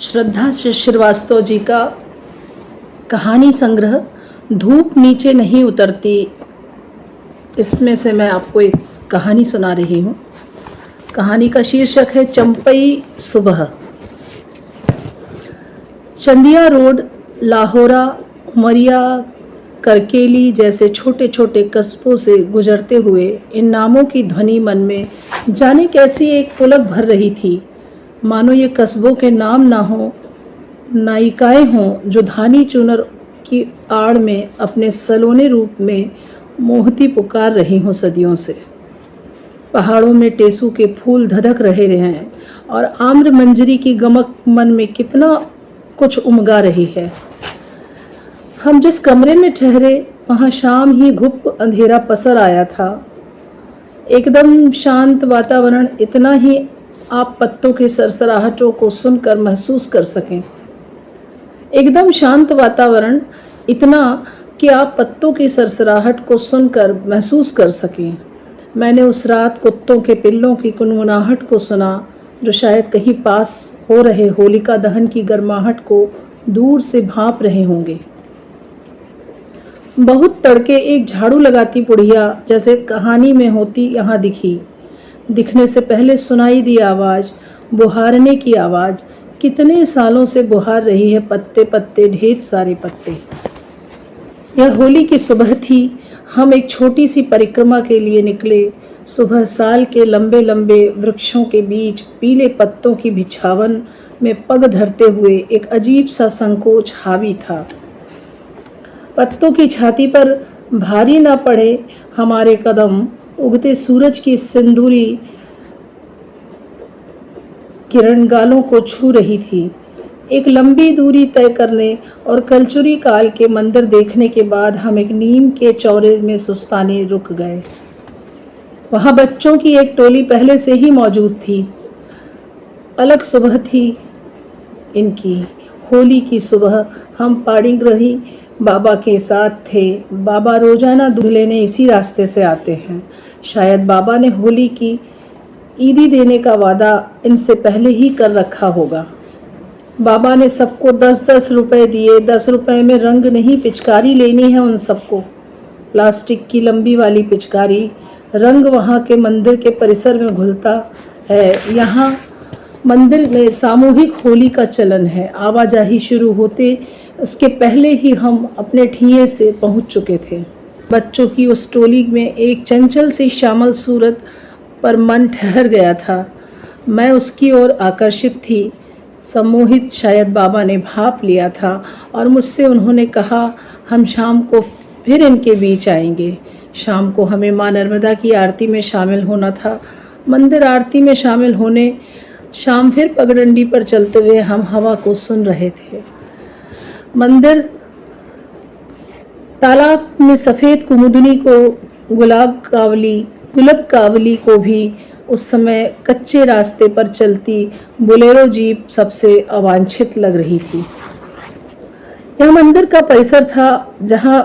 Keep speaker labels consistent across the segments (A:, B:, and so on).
A: श्रद्धा श्रीवास्तव जी का कहानी संग्रह धूप नीचे नहीं उतरती, इसमें से मैं आपको एक कहानी सुना रही हूँ। कहानी का शीर्षक है चंपई सुबह। चंदिया रोड, लाहौरा, उमरिया, करकेली जैसे छोटे छोटे कस्बों से गुजरते हुए इन नामों की ध्वनि मन में जाने कैसी एक पुलक भर रही थी, मानो ये कस्बों के नाम ना हो, नायिकाएं हों जो धानी चुनर की आड़ में अपने सलोने रूप में मोहती पुकार रही हों सदियों से। पहाड़ों में टेसू के फूल धधक रहे हैं और आम्र मंजरी की गमक मन में कितना कुछ उमगा रही है। हम जिस कमरे में ठहरे वहाँ शाम ही घुप अंधेरा पसर आया था। एकदम शांत वातावरण, इतना ही आप पत्तों की सरसराहटों को सुनकर महसूस कर सकें। एकदम शांत वातावरण, इतना कि आप पत्तों की सरसराहट को सुनकर महसूस कर सकें। मैंने उस रात कुत्तों के पिल्लों की कुनमुनाहट को सुना, जो शायद कहीं पास हो रहे होलिका दहन की गर्माहट को दूर से भांप रहे होंगे। बहुत तड़के एक झाड़ू लगाती बुढ़िया जैसे कहानी में होती यहाँ दिखी। दिखने से पहले सुनाई दी आवाज़, बुहारने की आवाज़। कितने सालों से बुहार रही है, पत्ते पत्ते, ढेर सारे पत्ते। यह होली की सुबह थी। हम एक छोटी सी परिक्रमा के लिए निकले। सुबह साल के लंबे लंबे वृक्षों के बीच पीले पत्तों की बिछावन में पग धरते हुए एक अजीब सा संकोच हावी था। पत्तों की छाती पर भारी ना पड़े हमारे कदम उगते सूरज की सिंदूरी किरण गालों को छू रही थी। एक लंबी दूरी तय करने और कलचुरी काल के मंदिर देखने के बाद हम एक नीम के चौरे में सुस्ताने रुक गए। वहां बच्चों की एक टोली पहले से ही मौजूद थी। अलग सुबह थी इनकी, होली की सुबह। हम पाड़ीग्रही बाबा के साथ थे। बाबा रोजाना दूध लेने इसी रास्ते से आते हैं। शायद बाबा ने होली की ईदी देने का वादा इनसे पहले ही कर रखा होगा। बाबा ने सबको 10-10 रुपए दिए। 10 रुपए में रंग नहीं, पिचकारी लेनी है उन सबको। प्लास्टिक की लंबी वाली पिचकारी। रंग वहाँ के मंदिर के परिसर में घुलता है। यहाँ मंदिर में सामूहिक होली का चलन है। आवाजाही शुरू होते उसके पहले ही हम अपने ठिये से पहुंच चुके थे। बच्चों की उस टोली में एक चंचल सी श्यामल सूरत पर मन ठहर गया था। मैं उसकी ओर आकर्षित थी। सम्मोहित शायद बाबा ने भाप लिया था और मुझसे उन्होंने कहा, हम शाम को फिर इनके बीच आएंगे। शाम को हमें माँ नर्मदा की आरती में शामिल होना था। मंदिर आरती में शामिल होने शाम फिर पगडंडी पर चलते हुए हम हवा को सुन रहे थे। मंदिर तालाब में सफ़ेद कुमुदनी को गुलाब कावली को भी उस समय कच्चे रास्ते पर चलती बोलेरो जीप सबसे अवांछित लग रही थी। यह मंदिर का परिसर था जहां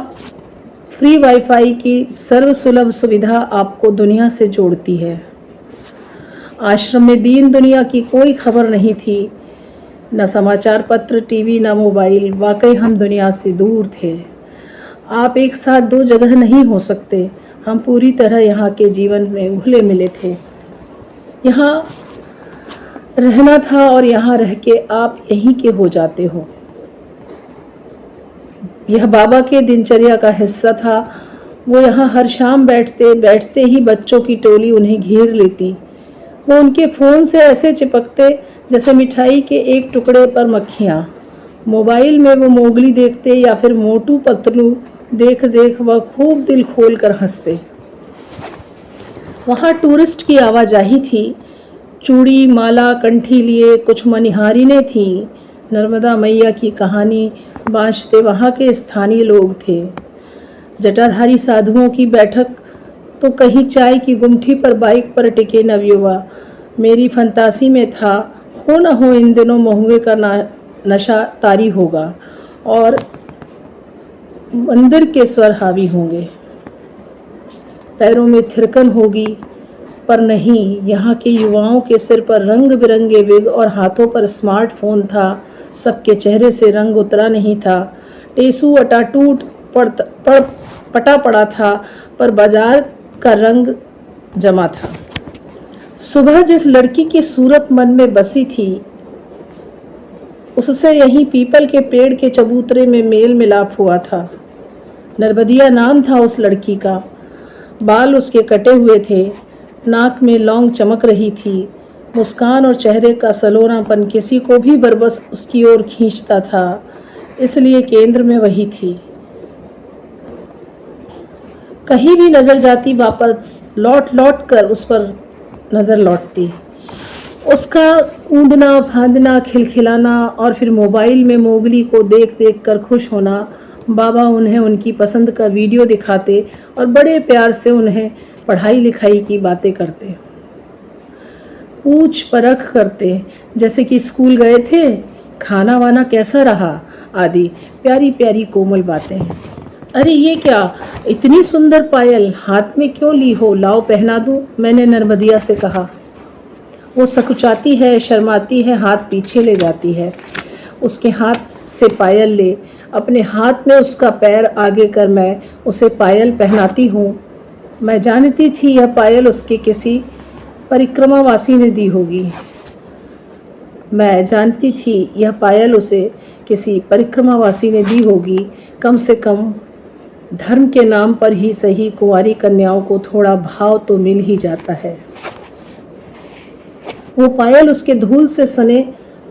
A: फ्री वाईफाई की सर्वसुलभ सुविधा आपको दुनिया से जोड़ती है। आश्रम में दीन दुनिया की कोई खबर नहीं थी, न समाचार पत्र, टीवी, न मोबाइल। वाकई हम दुनिया से दूर थे। आप एक साथ दो जगह नहीं हो सकते। हम पूरी तरह यहाँ के जीवन में घुले मिले थे। यहाँ रहना था और यहाँ रह के आप यहीं के हो जाते हो। यह बाबा के दिनचर्या का हिस्सा था। वो यहाँ हर शाम बैठते ही बच्चों की टोली उन्हें घेर लेती। वो उनके फ़ोन से ऐसे चिपकते जैसे मिठाई के एक टुकड़े पर मक्खियाँ। मोबाइल में वो मोगली देखते या फिर मोटू पतलू देख वह खूब दिल खोल कर हंसते। वहाँ टूरिस्ट की आवाजाही थी। चूड़ी माला कंठी लिए कुछ मनिहारिनें थीं। नर्मदा मैया की कहानी बाँचते वहाँ के स्थानीय लोग थे। जटाधारी साधुओं की बैठक तो कहीं चाय की गुमठी पर बाइक पर टिके नवयुवा। मेरी फंतासी में था, हो न हो इन दिनों महुए का नशा तारी होगा और मंदिर के स्वर हावी होंगे। पैरों में थिरकन होगी, पर नहीं, यहाँ के युवाओं के सिर पर रंग बिरंगे विग और हाथों पर स्मार्टफोन था। सबके चेहरे से रंग उतरा नहीं था। टेसू अटाटूट पटा पड़ा था, पर बाजार का रंग जमा था। सुबह जिस लड़की की सूरत मन में बसी थी, उससे यहीं पीपल के पेड़ के चबूतरे में मेल मिलाप हुआ था। नर्बदिया नाम था उस लड़की का। बाल उसके कटे हुए थे, नाक में लौंग चमक रही थी। मुस्कान और चेहरे का सलोनापन किसी को भी बरबस उसकी ओर खींचता था, इसलिए केंद्र में वही थी। कहीं भी नजर जाती, वापस लौट लौट कर उस पर नजर लौटती। उसका कूदना, फांदना, खिलखिलाना और फिर मोबाइल में मोगली को देख देख कर खुश होना। बाबा उन्हें उनकी पसंद का वीडियो दिखाते और बड़े प्यार से उन्हें पढ़ाई लिखाई की बातें करते, पूछ परख करते, जैसे कि स्कूल गए थे, खाना वाना कैसा रहा आदि प्यारी प्यारी कोमल बातें। अरे ये क्या, इतनी सुंदर पायल हाथ में क्यों ली हो, लाओ पहना दूं, मैंने नर्मदिया से कहा। वो सकुचाती है, शर्माती है, हाथ पीछे ले जाती है। उसके हाथ से पायल ले, अपने हाथ में उसका पैर आगे कर मैं उसे पायल पहनाती हूँ। मैं जानती थी यह पायल उसके किसी परिक्रमावासी ने दी होगी। मैं जानती थी यह पायल उसे किसी परिक्रमावासी ने दी होगी। कम से कम धर्म के नाम पर ही सही कुंवारी कन्याओं को थोड़ा भाव तो मिल ही जाता है। वो पायल उसके धूल से सने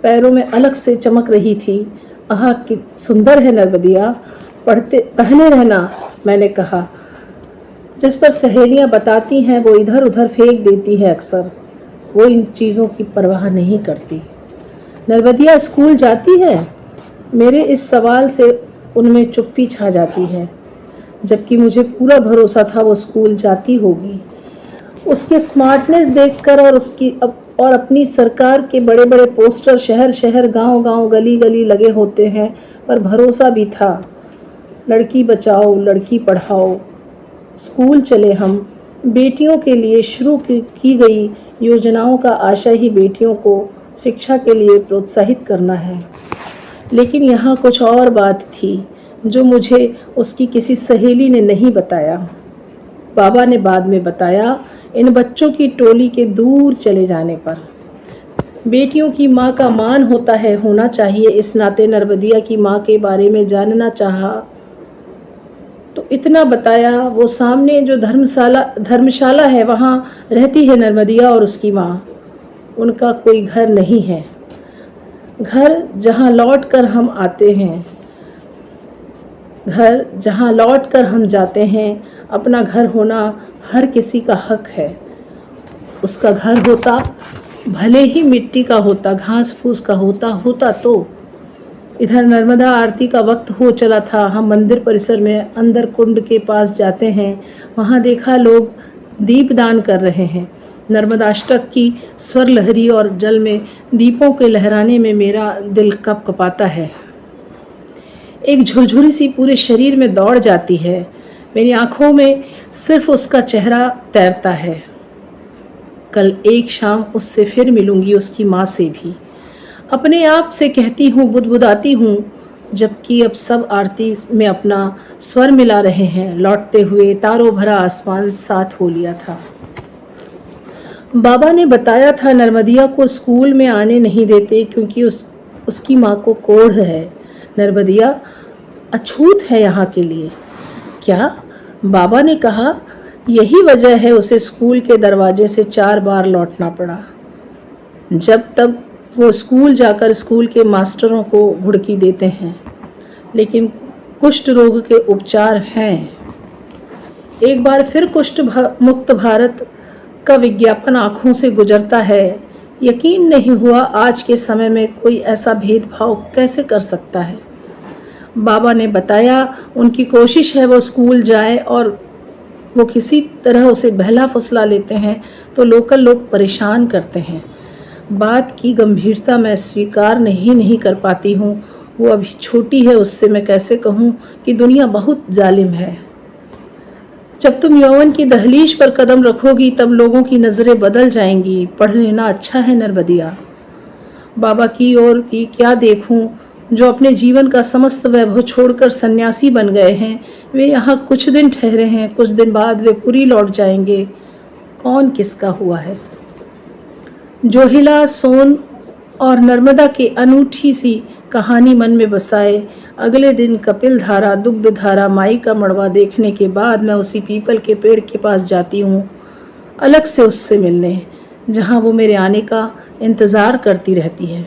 A: पैरों में अलग से चमक रही थी। आह कि सुंदर है नर्बदिया, पहने रहना, मैंने कहा। जिस पर सहेलियां बताती हैं वो इधर उधर फेंक देती है अक्सर। वो इन चीज़ों की परवाह नहीं करती। नर्बदिया स्कूल जाती है? मेरे इस सवाल से उनमें चुप्पी छा जाती है, जबकि मुझे पूरा भरोसा था वो स्कूल जाती होगी। उसके स्मार्टनेस देखकर और अपनी सरकार के बड़े बड़े पोस्टर शहर शहर, गांव गांव, गली गली लगे होते हैं, पर भरोसा भी था। लड़की बचाओ, लड़की पढ़ाओ, स्कूल चले हम। बेटियों के लिए शुरू की गई योजनाओं का आशय ही बेटियों को शिक्षा के लिए प्रोत्साहित करना है। लेकिन यहाँ कुछ और बात थी जो मुझे उसकी किसी सहेली ने नहीं बताया। बाबा ने बाद में बताया, इन बच्चों की टोली के दूर चले जाने पर। बेटियों की माँ का मान होता है, होना चाहिए। इस नाते नर्बदिया की माँ के बारे में जानना चाहा तो इतना बताया। वो सामने जो धर्मशाला है, वहाँ रहती है नर्बदिया और उसकी माँ। उनका कोई घर नहीं है, घर जहाँ लौट कर हम आते हैं, घर जहाँ लौट कर हम जाते हैं। अपना घर होना हर किसी का हक है। उसका घर होता, भले ही मिट्टी का होता, घास फूस का होता तो। इधर नर्मदा आरती का वक्त हो चला था। हम मंदिर परिसर में अंदर कुंड के पास जाते हैं। वहाँ देखा लोग दीपदान कर रहे हैं। नर्मदाष्टक की स्वर लहरी और जल में दीपों के लहराने में मेरा दिल कपाता है। एक झुरझुरी सी पूरे शरीर में दौड़ जाती है। मेरी आंखों में सिर्फ उसका चेहरा तैरता है। कल एक शाम उससे फिर मिलूंगी, उसकी माँ से भी। अपने आप से कहती हूँ, बुदबुदाती हूँ, जबकि अब सब आरती में अपना स्वर मिला रहे हैं। लौटते हुए तारों भरा आसमान साथ हो लिया था। बाबा ने बताया था नर्मदिया को स्कूल में आने नहीं देते क्योंकि उसकी माँ को कोढ़ है। नर्मदिया अछूत है यहाँ के लिए। क्या? बाबा ने कहा। यही वजह है उसे स्कूल के दरवाजे से 4 बार लौटना पड़ा। जब तक वो स्कूल जाकर स्कूल के मास्टरों को घुड़की देते हैं, लेकिन कुष्ठ रोग के उपचार हैं। एक बार फिर कुष्ठ मुक्त भारत का विज्ञापन आंखों से गुजरता है। यकीन नहीं हुआ आज के समय में कोई ऐसा भेदभाव कैसे कर सकता है। बाबा ने बताया, उनकी कोशिश है वो स्कूल जाए और वो किसी तरह उसे बहला फुसला लेते हैं तो लोकल लोग परेशान करते हैं। बात की गंभीरता मैं स्वीकार नहीं कर पाती हूँ। वो अभी छोटी है, उससे मैं कैसे कहूँ कि दुनिया बहुत जालिम है। जब तुम यौवन की दहलीज पर कदम रखोगी तब लोगों की नज़रें बदल जाएंगी। पढ़ लेना अच्छा है नर्बदिया। बाबा की ओर भी क्या देखूं, जो अपने जीवन का समस्त वैभव छोड़कर सन्यासी बन गए हैं। वे यहाँ कुछ दिन ठहरे हैं, कुछ दिन बाद वे पुरी लौट जाएंगे। कौन किसका हुआ है? जोहिला, सोन और नर्मदा की अनूठी सी कहानी मन में बसाए। अगले दिन कपिल धारा, दुग्ध धारा, माई का मड़वा देखने के बाद मैं उसी पीपल के पेड़ के पास जाती हूँ, अलग से उससे मिलने, जहाँ वो मेरे आने का इंतज़ार करती रहती है।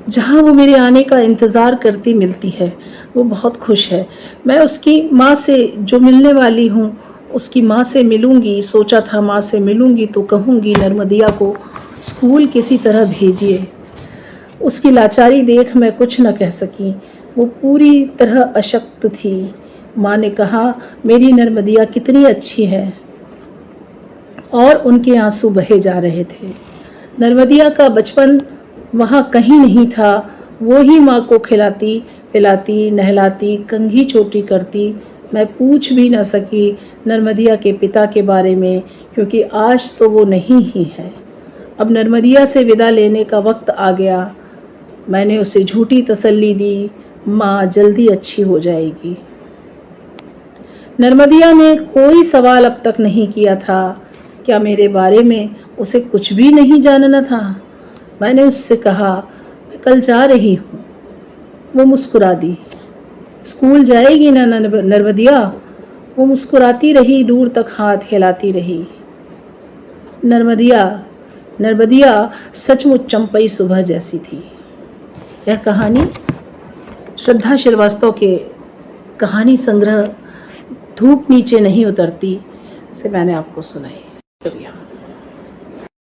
A: जहाँ वो मेरे आने का इंतज़ार करती मिलती है, वो बहुत खुश है। मैं उसकी माँ से जो मिलने वाली हूँ, उसकी माँ से मिलूँगी। सोचा था माँ से मिलूँगी तो कहूँगी नर्मदिया को स्कूल किसी तरह भेजिए। उसकी लाचारी देख मैं कुछ न कह सकी। वो पूरी तरह अशक्त थी। माँ ने कहा, मेरी नर्मदिया कितनी अच्छी है, और उनके आंसू बहे जा रहे थे। नर्मदिया का बचपन वहाँ कहीं नहीं था। वो ही माँ को खिलाती पिलाती, नहलाती, कंघी चोटी करती। मैं पूछ भी न सकी नर्मदिया के पिता के बारे में, क्योंकि आज तो वो नहीं ही है। अब नर्मदिया से विदा लेने का वक्त आ गया। मैंने उसे झूठी तसल्ली दी, माँ जल्दी अच्छी हो जाएगी। नर्मदिया ने कोई सवाल अब तक नहीं किया था। क्या मेरे बारे में उसे कुछ भी नहीं जानना था? मैंने उससे कहा, मैं कल जा रही हूँ। वो मुस्कुरा दी। स्कूल जाएगी ना नर्मदिया? वो मुस्कुराती रही, दूर तक हाथ हिलाती रही। नर्मदिया सचमुच चंपई सुबह जैसी थी। यह कहानी श्रद्धा श्रीवास्तव के कहानी संग्रह धूप नीचे नहीं उतरती से मैंने आपको सुनाई। शुक्रिया।